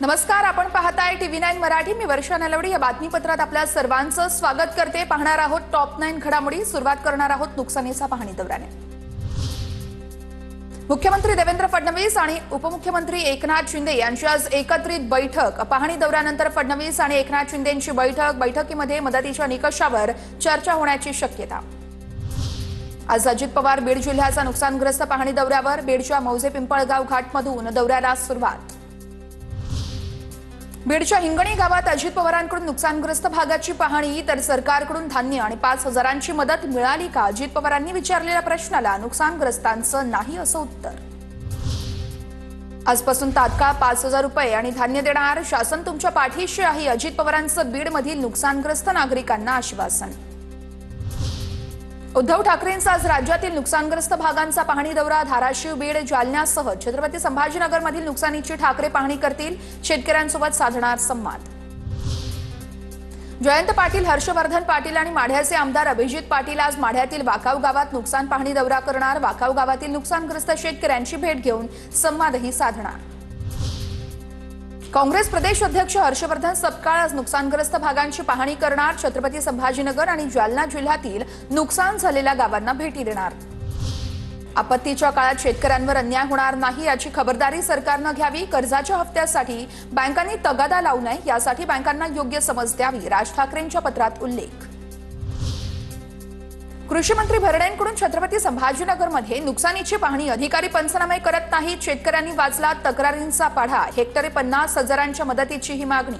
नमस्कार, आपण पाहताय TV9 मराठी। मी वर्षा नलवडी। या बातमीपत्रात आपल्या सर्वांचं स्वागत करते। पाहणार आहोत टॉप 9 घडामोडी। सुरुवात करणार आहोत नुकसानीचा पाहणी दौऱ्याने। मुख्यमंत्री देवेंद्र फडणवीस आणि उपमुख्यमंत्री एकनाथ शिंदे यांची आज एकत्रित बैठक। पाहणी दौऱ्यानंतर फडणवीस आणि एकनाथ शिंदेंची बैठकीमध्ये मदतीच्या निकषावर चर्चा होण्याची शक्यता। आज अजित पवार बीड जिल्ह्याचा नुकसानग्रस्त पाहणी दौऱ्यावर। बीडच्या मौजे पिंपळगाव घाटमधून दौऱ्याला सुरुवात। बीडच्या हिंगणी गावात अजित पवारांकडून नुकसानग्रस्त भागाची पाहणी, तर सरकारकडून धान्य आणि 5,000ची मदत मिळाली का? अजित पवारांनी विचारलेल्या प्रश्नाला नुकसानग्रस्तांचं नाही असं उत्तर। आजपासून तात्काळ 5,000 रुपये आणि धान्य देणार, शासन तुमच्या पाठीशी आहे, अजित पवारांचं बीडमधील नुकसानग्रस्त नागरिकांना आश्वासन। उद्धव ठाकरेंचा आज राज्यातील नुकसानग्रस्त भागांचा पाहणी दौरा। धाराशिव, बीड, जालन्यासह छत्रपती संभाजीनगरमधील नुकसानीची ठाकरे पाहणी करतील। शेतकऱ्यांसोबत साधणार संवाद। जयंत पाटील, हर्षवर्धन पाटील आणि माढ्याचे आमदार अभिजित पाटील आज माढ्यातील वाकाव गावात नुकसान पाहणी दौरा करणार। वाकाव गावातील नुकसानग्रस्त शेतकऱ्यांची भेट घेऊन संवादही साधणार। काँग्रेस प्रदेश अध्यक्ष हर्षवर्धन सपकाळ आज नुकसानग्रस्त भागांची पाहणी करणार। छत्रपती संभाजीनगर आणि जालना जिल्ह्यातील नुकसान झालेल्या गावांना भेटी देणार। आपत्तीच्या काळात शेतकऱ्यांवर अन्याय होणार नाही याची खबरदारी सरकारने घ्यावी। कर्जाच्या हप्त्यासाठी बँकांनी तगादा लावू नये यासाठी बँकांना योग्य समज द्यावी, राज ठाकरेंच्या पत्रात उल्लेख। कृषी मंत्री भरडेंकडून छत्रपती संभाजीनगरमध्ये नुकसानीची पाहणी, अधिकारी पंचनामे करत नाहीत। शेतकऱ्यांनी वाचला तक्रारींचा पाढा, हेक्टरी 50,000च्या मदतीची ही मागणी।